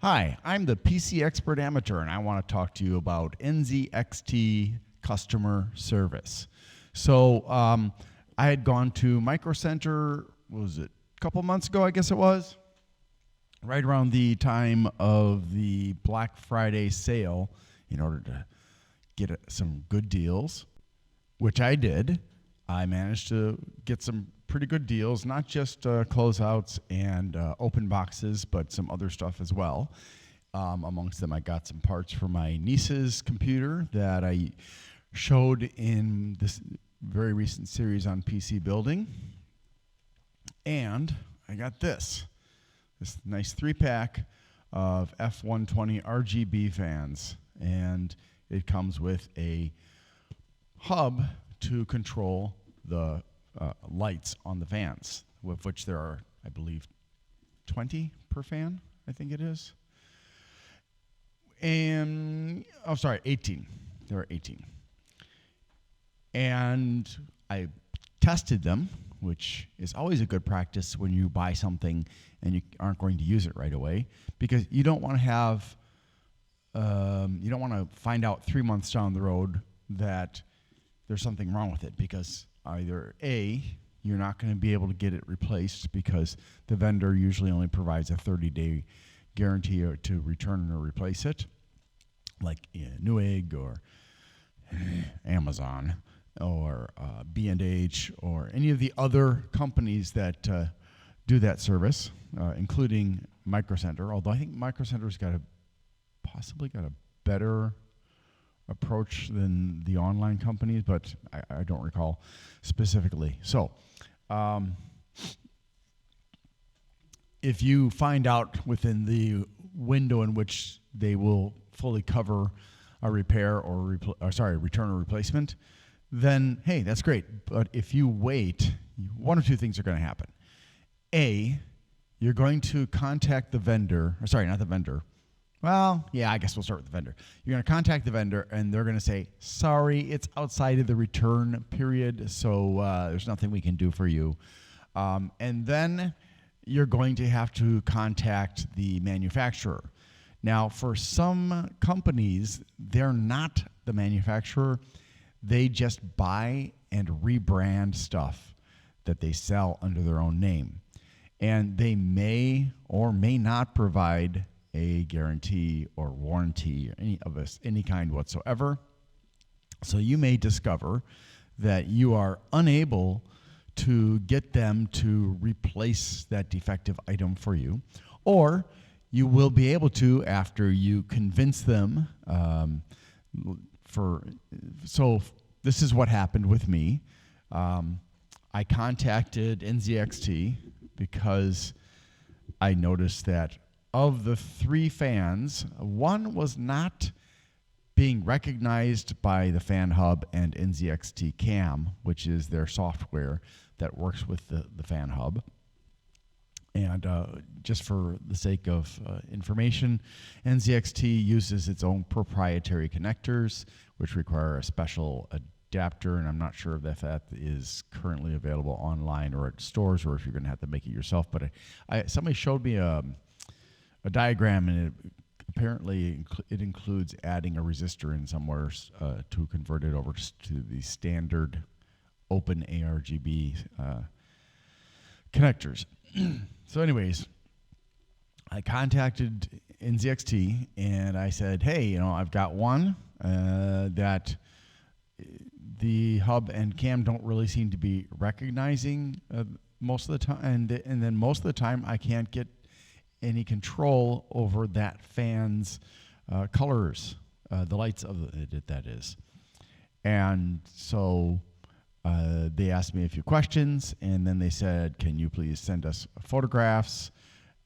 Hi, I'm the PC Expert Amateur, and I want to talk to you about NZXT customer service. So I had gone to Micro Center, what was it, a couple months ago, I guess it was, right around the time of the Black Friday sale in order to get some good deals, which I did. I managed to get some pretty good deals, not just closeouts and open boxes, but some other stuff as well. Amongst them, I got some parts for my niece's computer that I showed in this very recent series on PC building. And I got this nice 3-pack of F120 RGB fans. And it comes with a hub to control the lights on the fans, with which there are, I believe, 20 per fan, I think it is. And, 18. There are 18. And I tested them, which is always a good practice when you buy something and you aren't going to use it right away, because you don't want to have, you don't want to find out 3 months down the road that there's something wrong with it, because either A, you're not going to be able to get it replaced because the vendor usually only provides a 30-day guarantee to return or replace it, like Newegg or Amazon or B&H or any of the other companies that do that service, including Micro Center, although I think Micro Center's possibly got a better approach than the online companies, but I don't recall specifically. So if you find out within the window in which they will fully cover a repair or return or replacement, then hey, that's great. But if you wait, one or two things are going to happen. A, you're going to contact the vendor, not the vendor. Well, yeah, I guess we'll start with the vendor. You're going to contact the vendor, and they're going to say, sorry, it's outside of the return period, so there's nothing we can do for you. And then you're going to have to contact the manufacturer. Now, for some companies, they're not the manufacturer. They just buy and rebrand stuff that they sell under their own name. And they may or may not provide a guarantee or warranty or any kind whatsoever. So you may discover that you are unable to get them to replace that defective item for you, or you will be able to after you convince them. So this is what happened with me. I contacted NZXT because I noticed that of the 3 fans, one was not being recognized by the Fan Hub and NZXT Cam, which is their software that works with the Fan Hub. And just for the sake of information, NZXT uses its own proprietary connectors, which require a special adapter, and I'm not sure if that is currently available online or at stores, or if you're going to have to make it yourself. But somebody showed me a diagram, and apparently it includes adding a resistor in somewhere to convert it over to the standard open ARGB connectors. So anyways, I contacted NZXT and I said, hey, I've got one that the hub and cam don't really seem to be recognizing most of the time, and then most of the time I can't get any control over that fan's colors, the lights of it, that is. And so they asked me a few questions, and then they said, can you please send us photographs?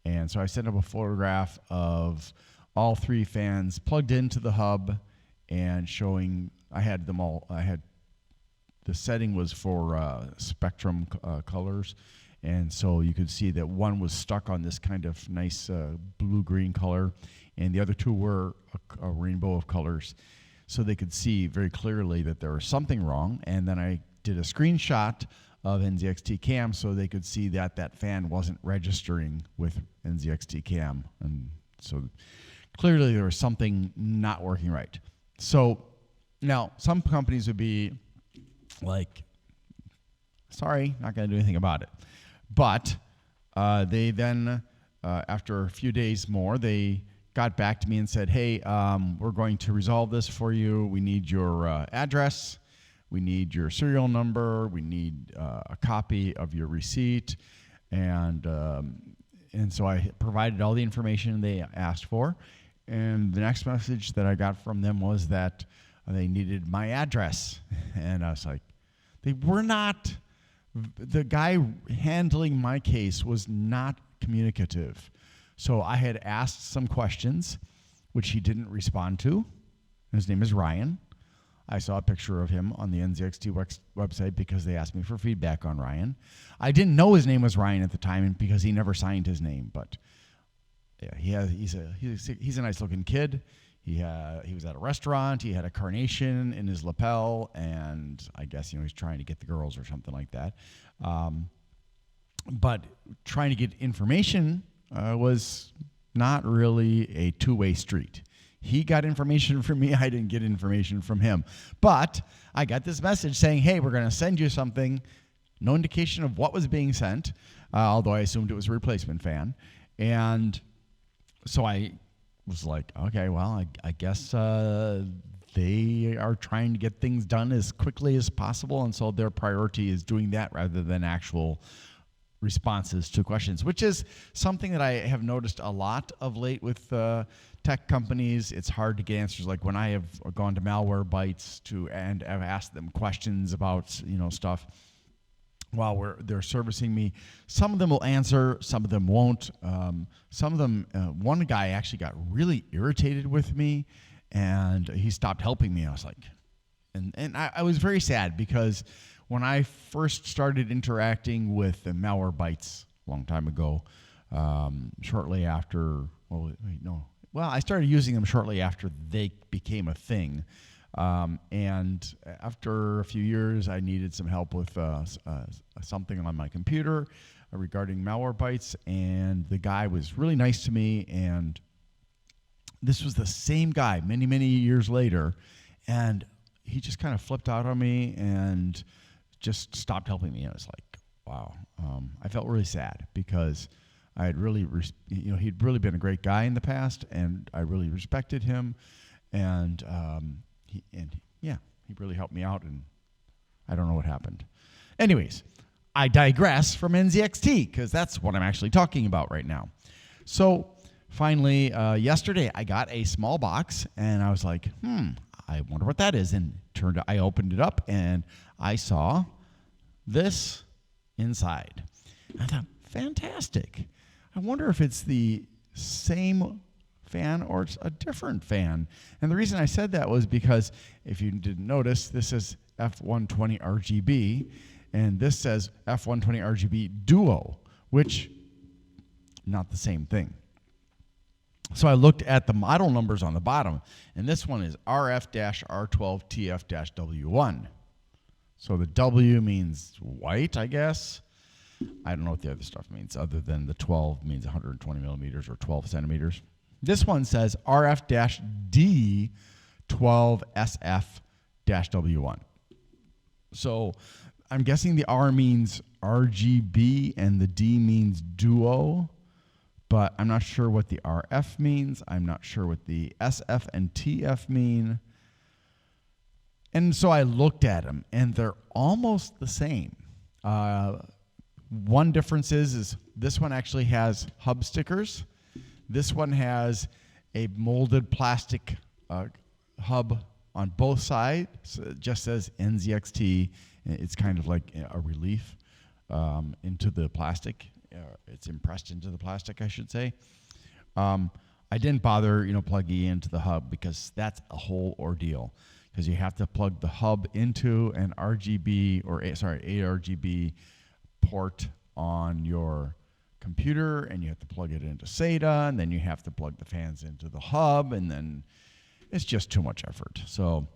And so I sent them a photograph of all 3 fans plugged into the hub and showing, I had them all, the setting was for spectrum colors. And so you could see that one was stuck on this kind of nice blue-green color, and the other 2 were a rainbow of colors. So they could see very clearly that there was something wrong. And then I did a screenshot of NZXT Cam so they could see that that fan wasn't registering with NZXT Cam. And So clearly there was something not working right. So now some companies would be like, sorry, not going to do anything about it. But they then, after a few days more, they got back to me and said, hey, we're going to resolve this for you. We need your address. We need your serial number. We need a copy of your receipt. And so I provided all the information they asked for. And the next message that I got from them was that they needed my address. And I was like, they were not, the guy handling my case was not communicative. So I had asked some questions, which he didn't respond to. His name is Ryan. I saw a picture of him on the NZXT website because they asked me for feedback on Ryan. I didn't know his name was Ryan at the time because he never signed his name, but yeah, he's a nice looking kid. He was at a restaurant. He had a carnation in his lapel, and I guess he's trying to get the girls or something like that. But trying to get information was not really a two-way street. He got information from me. I didn't get information from him. But I got this message saying, hey, we're going to send you something. No indication of what was being sent, although I assumed it was a replacement fan. And so I was like, okay, well, I guess they are trying to get things done as quickly as possible, and so their priority is doing that rather than actual responses to questions, which is something that I have noticed a lot of late with tech companies. It's hard to get answers. Like when I have gone to Malwarebytes and have asked them questions about stuff while they're servicing me, some of them will answer, some of them won't. Some of them, one guy actually got really irritated with me, and he stopped helping me. I was like, and I was very sad because when I first started interacting with the Malwarebytes a long time ago, shortly after, I started using them shortly after they became a thing. And after a few years, I needed some help with something on my computer regarding Malwarebytes, and the guy was really nice to me, and this was the same guy many, many years later, and he just kind of flipped out on me and just stopped helping me. I was like, wow. I felt really sad because I had really, he'd really been a great guy in the past, and I really respected him, and he really helped me out, and I don't know what happened. Anyways, I digress from NZXT because that's what I'm actually talking about right now. So finally, yesterday I got a small box, and I was like, I wonder what that is. And I opened it up, and I saw this inside. I thought, fantastic. I wonder if it's the same fan or it's a different fan. And the reason I said that was because if you didn't notice, this is F120 RGB, and this says F120 RGB Duo, which not the same thing. So I looked at the model numbers on the bottom, and this one is RF-R12TF-W1. So the W means white, I guess. I don't know what the other stuff means other than the 12 means 120 millimeters or 12 centimeters. This one says RF-D12SF-W1. So I'm guessing the R means RGB and the D means Duo, but I'm not sure what the RF means. I'm not sure what the SF and TF mean. And so I looked at them, and they're almost the same. One difference is this one actually has hub stickers. This one has a molded plastic hub on both sides. So it just says NZXT. It's kind of like a relief into the plastic. It's impressed into the plastic, I should say. I didn't bother, plugging into the hub because that's a whole ordeal. Because you have to plug the hub into an RGB ARGB port on your computer, and you have to plug it into SATA, and then you have to plug the fans into the hub, and then it's just too much effort. So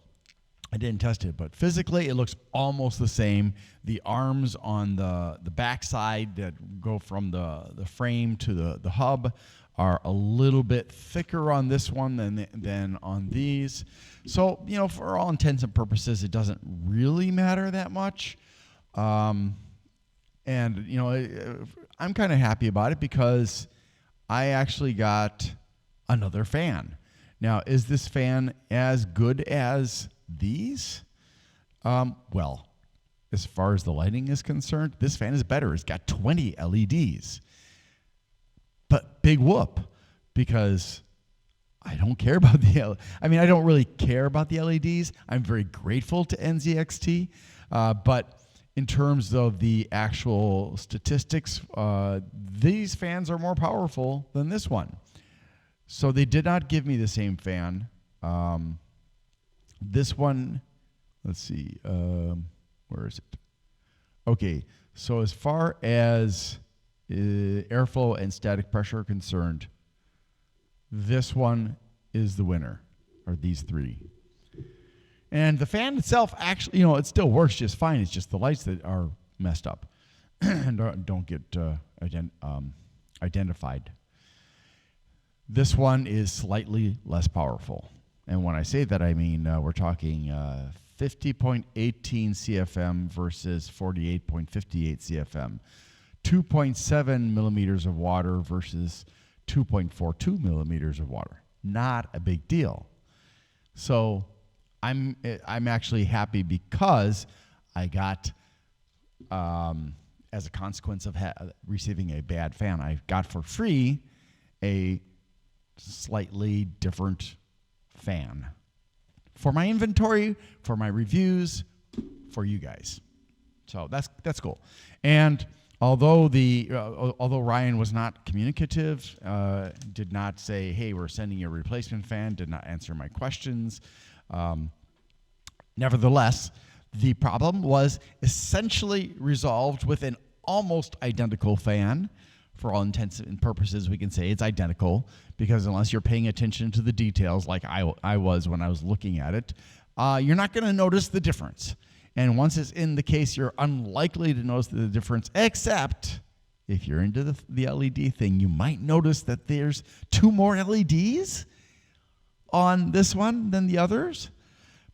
I didn't test it, but physically it looks almost the same. The arms on the back side that go from the frame to the hub are a little bit thicker on this one than on these. So, for all intents and purposes, it doesn't really matter that much. And, I'm kind of happy about it because I actually got another fan. Now, is this fan as good as these? Well, as far as the lighting is concerned, this fan is better. It's got 20 LEDs. But big whoop, because I don't care about I don't really care about the LEDs. I'm very grateful to NZXT. But in terms of the actual statistics, these fans are more powerful than this one. So they did not give me the same fan. This one, let's see, where is it? Okay, so as far as airflow and static pressure are concerned, this one is the winner, or these three. And the fan itself, actually, it still works just fine. It's just the lights that are messed up and don't get identified. This one is slightly less powerful. And when I say that, I mean we're talking 50.18 CFM versus 48.58 CFM. 2.7 millimeters of water versus 2.42 millimeters of water. Not a big deal. So I'm actually happy because I got, as a consequence of receiving a bad fan, I got for free a slightly different fan for my inventory, for my reviews, for you guys. So that's cool. And although Ryan was not communicative, did not say, "Hey, we're sending you a replacement fan," did not answer my questions. Nevertheless, the problem was essentially resolved with an almost identical fan. For all intents and purposes, we can say it's identical because unless you're paying attention to the details like I was when I was looking at it, you're not going to notice the difference. And once it's in the case, you're unlikely to notice the difference, except if you're into the LED thing, you might notice that there's 2 more LEDs on this one than the others.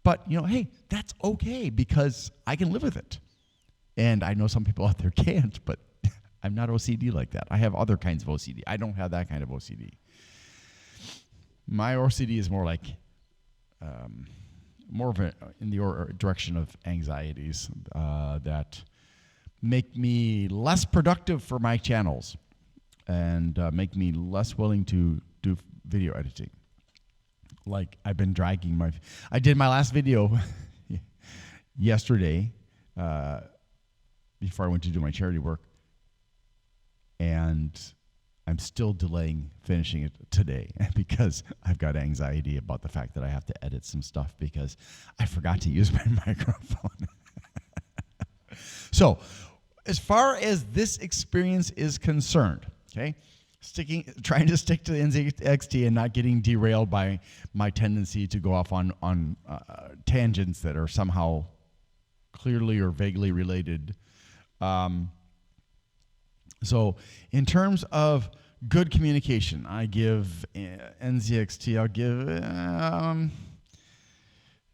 But, hey, that's okay because I can live with it. And I know some people out there can't, but I'm not OCD like that. I have other kinds of OCD. I don't have that kind of OCD. My OCD is more like, more of in the direction of anxieties that make me less productive for my channels and make me less willing to do video editing. Like I've been dragging I did my last video yesterday before I went to do my charity work. And I'm still delaying finishing it today because I've got anxiety about the fact that I have to edit some stuff because I forgot to use my microphone. So, as far as this experience is concerned, okay, trying to stick to the NZXT and not getting derailed by my tendency to go off on tangents that are somehow clearly or vaguely related. So in terms of good communication, I give NZXT, I'll give,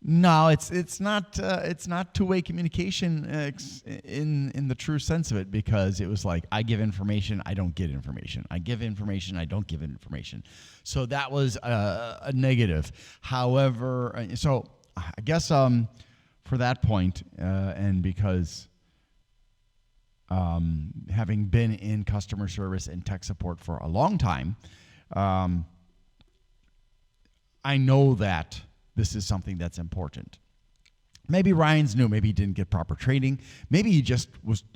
no, it's not two-way communication in the true sense of it because it was like I give information, I don't get information. I give information, I don't give information. So that was a negative. However, so I guess for that point, and because having been in customer service and tech support for a long time, I know that this is something that's important. Maybe Ryan's new. Maybe he didn't get proper training. Maybe he just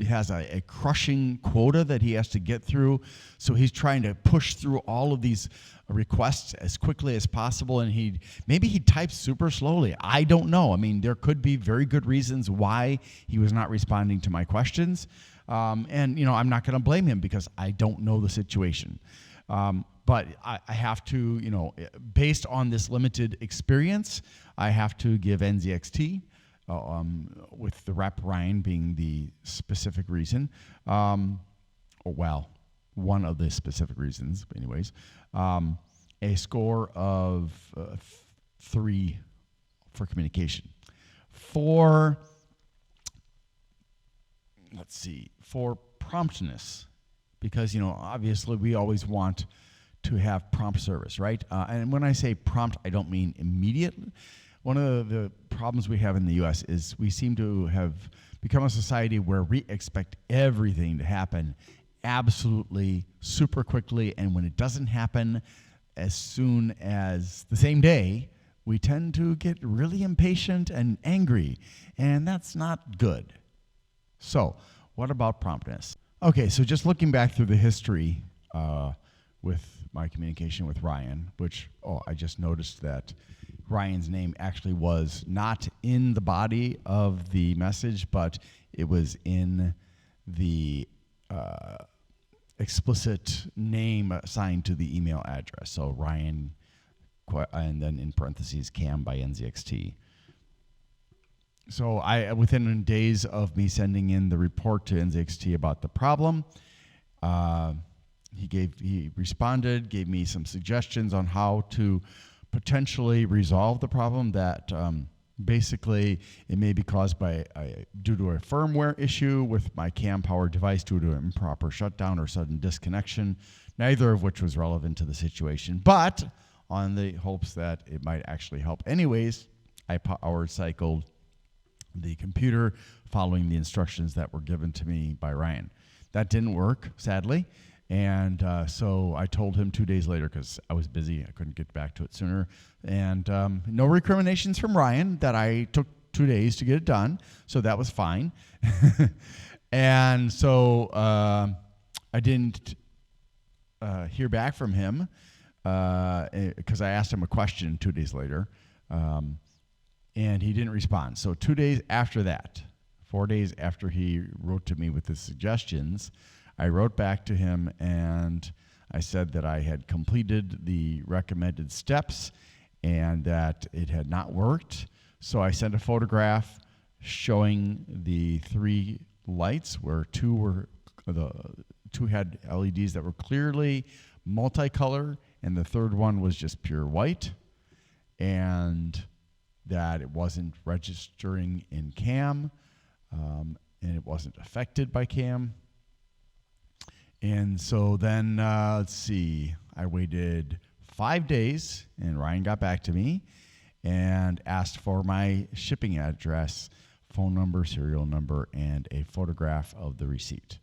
has a crushing quota that he has to get through. So he's trying to push through all of these requests as quickly as possible. And maybe he types super slowly. I don't know. I mean, there could be very good reasons why he was not responding to my questions. And I'm not going to blame him because I don't know the situation. But I have to, based on this limited experience, I have to give NZXT, with the rep Ryan being the specific reason, one of the specific reasons, but anyways, a score of 3 for communication. For promptness, because obviously we always want to have prompt service, right? And when I say prompt, I don't mean immediate. One of the problems we have in the U.S. is we seem to have become a society where we expect everything to happen absolutely super quickly, and when it doesn't happen as soon as the same day, we tend to get really impatient and angry, and that's not good. So, what about promptness? Okay, so just looking back through the history with my communication with Ryan, which, I just noticed that Ryan's name actually was not in the body of the message, but it was in the explicit name assigned to the email address. So Ryan, and then in parentheses, Cam by NZXT. So within days of me sending in the report to NZXT about the problem, he responded, gave me some suggestions on how to potentially resolve the problem. That basically it may be caused by due to a firmware issue with my CAM powered device due to improper shutdown or sudden disconnection, neither of which was relevant to the situation. But on the hopes that it might actually help anyways, I power cycled the computer following the instructions that were given to me by Ryan. That didn't work, sadly. And so I told him 2 days later, because I was busy, I couldn't get back to it sooner. And no recriminations from Ryan that I took 2 days to get it done, so that was fine. And so I didn't hear back from him because I asked him a question 2 days later, and he didn't respond. So 2 days after that, 4 days after he wrote to me with his suggestions, I wrote back to him and I said that I had completed the recommended steps and that it had not worked. So I sent a photograph showing the 3 lights where 2 had LEDs that were clearly multicolor and the third one was just pure white, and that it wasn't registering in CAM and it wasn't affected by CAM. And so then, let's see, I waited 5 days, and Ryan got back to me and asked for my shipping address, phone number, serial number, and a photograph of the receipt.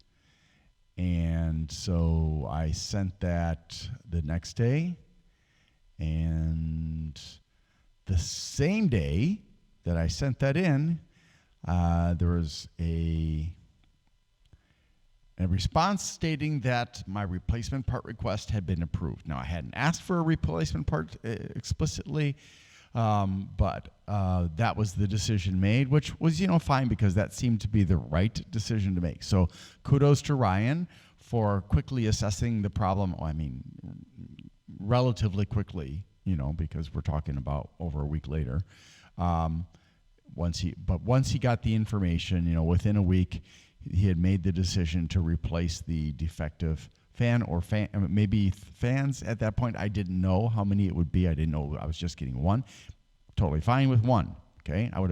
And so I sent that the next day, and the same day that I sent that in, there was a response stating that my replacement part request had been approved. Now, I hadn't asked for a replacement part explicitly, but that was the decision made, which was, fine, because that seemed to be the right decision to make. So kudos to Ryan for quickly assessing the problem. I mean, relatively quickly, because we're talking about over a week later. Once he got the information, within a week, he had made the decision to replace the defective fan or maybe fans at that point. I didn't know how many it would be. I didn't know I was just getting 1. Totally fine with 1. Okay, I would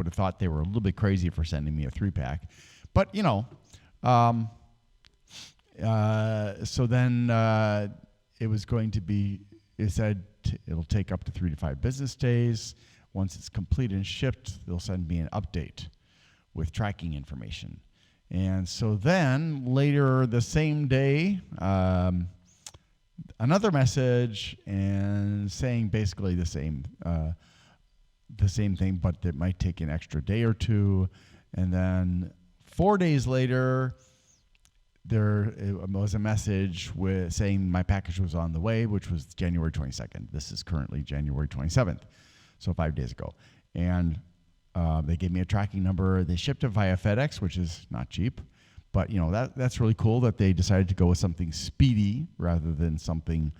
have thought they were a little bit crazy for sending me a 3-pack, but so then it was going to be. It said it'll take up to 3 to 5 business days. Once it's complete and shipped, they'll send me an update with tracking information. And so then later the same day, another message and saying basically the same thing, but it might take an extra day or 2. And then 4 days later, there was a message saying my package was on the way, which was January 22nd. This is currently January 27th, so 5 days ago. And they gave me a tracking number. They shipped it via FedEx, which is not cheap. But, that's really cool that they decided to go with something speedy rather than something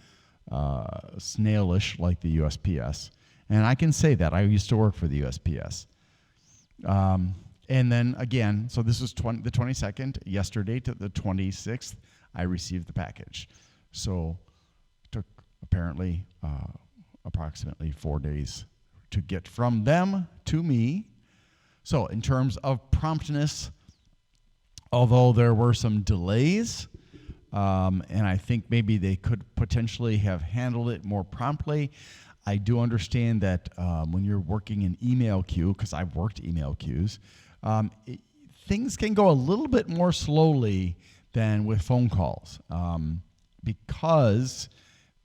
snailish like the USPS. And I can say that. I used to work for the USPS. And then again, so this was the 22nd. Yesterday to the 26th, I received the package. So it took apparently approximately 4 days to get from them to me. So in terms of promptness, although there were some delays, and I think maybe they could potentially have handled it more promptly, I do understand that when you're working an email queue, because I've worked email queues, things can go a little bit more slowly than with phone calls, because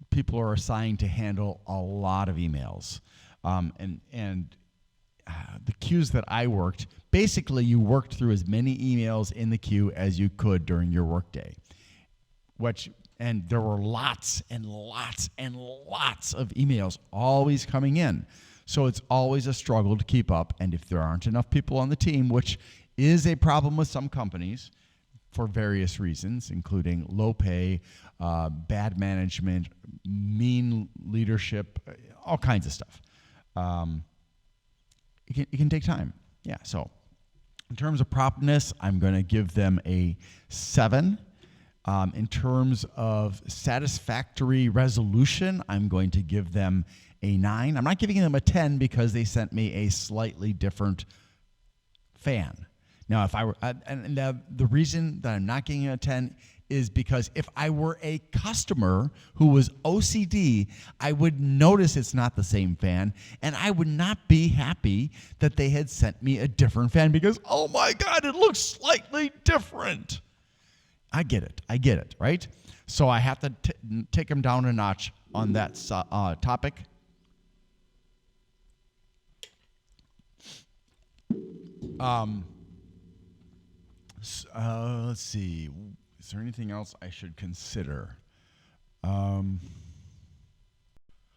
people are assigned to handle a lot of emails. The queues that I worked, basically you worked through as many emails in the queue as you could during your workday. And there were lots and lots and lots of emails always coming in. So it's always a struggle to keep up. And if there aren't enough people on the team, which is a problem with some companies for various reasons, including low pay, bad management, mean leadership, all kinds of stuff. It can take time. Yeah, so in terms of promptness, I'm going to give them a 7. In terms of satisfactory resolution, I'm going to give them a 9. I'm not giving them a 10 because they sent me a slightly different fan. Now, if I were, and the reason that I'm not giving it a 10 is because if I were a customer who was OCD, I would notice it's not the same fan, and I would not be happy that they had sent me a different fan because, oh my God, it looks slightly different. I get it, right? So I have to take them down a notch on that topic. Let's see. Is there anything else I should consider?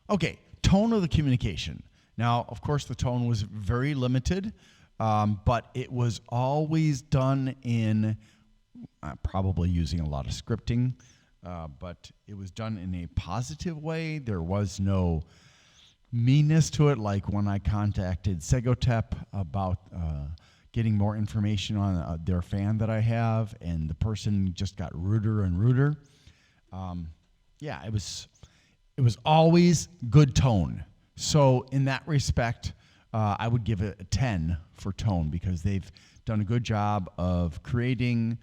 Okay, tone of the communication. Now, of course, the tone was very limited, but it was always done in probably using a lot of scripting, but it was done in a positive way. There was no meanness to it, like when I contacted Segotep about getting more information on their fan that I have, and the person just got ruder and ruder. Yeah, it was always good tone. So in that respect, I would give it a 10 for tone because they've done a good job of creating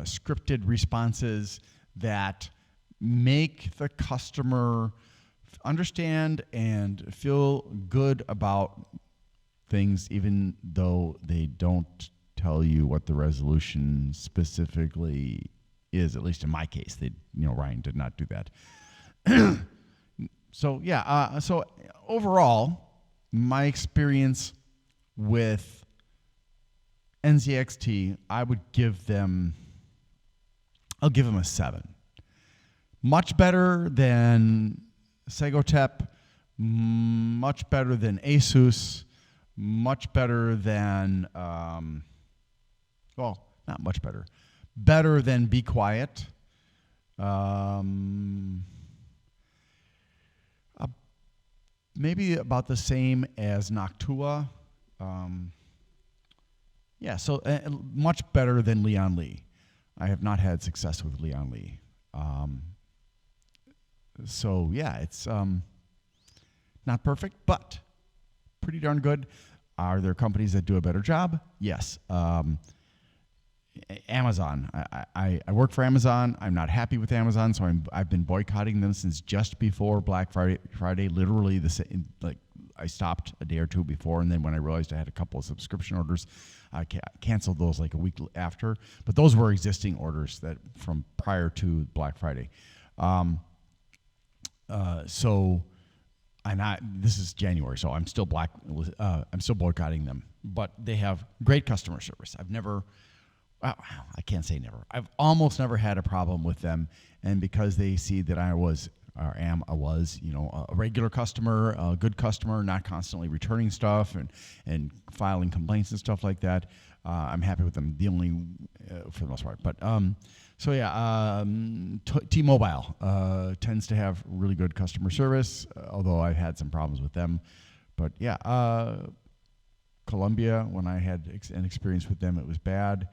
scripted responses that make the customer understand and feel good about things, even though they don't tell you what the resolution specifically is. At least in my case, Ryan did not do that. So yeah, so overall, my experience with NZXT, I'll give them a 7. Much better than Segotep, much better than Asus, much better than, well, not much better, better than Be Quiet. Maybe about the same as Noctua. Yeah, so much better than Leon Lee. I have not had success with Leon Lee. So yeah, it's not perfect, but pretty darn good. Are there companies that do a better job? Yes. Amazon. I work for Amazon. I'm not happy with Amazon, so I've been boycotting them since just before Black Friday. Literally, I stopped a day or two before, and then when I realized I had a couple of subscription orders, I canceled those like a week after. But those were existing orders that from prior to Black Friday. This is January, so I'm still boycotting them. But they have great customer service. I can't say never. I've almost never had a problem with them, and because they see that I was a regular customer, a good customer, not constantly returning stuff and filing complaints and stuff like that, I'm happy with them. For the most part. But so yeah, T-Mobile tends to have really good customer service, although I've had some problems with them. But yeah, Columbia, when I had an experience with them, it was bad.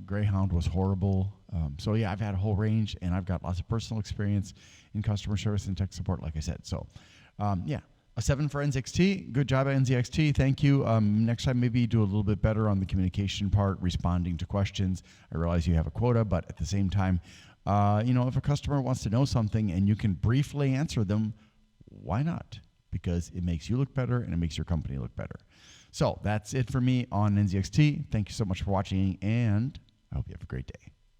Greyhound was horrible. So yeah, I've had a whole range, and I've got lots of personal experience in customer service and tech support, like I said. So yeah, a 7 for NZXT. Good job at NZXT. Thank you. Next time, maybe do a little bit better on the communication part, responding to questions. I realize you have a quota, but at the same time, if a customer wants to know something and you can briefly answer them, why not? Because it makes you look better and it makes your company look better. So that's it for me on NZXT. Thank you so much for watching, and I hope you have a great day.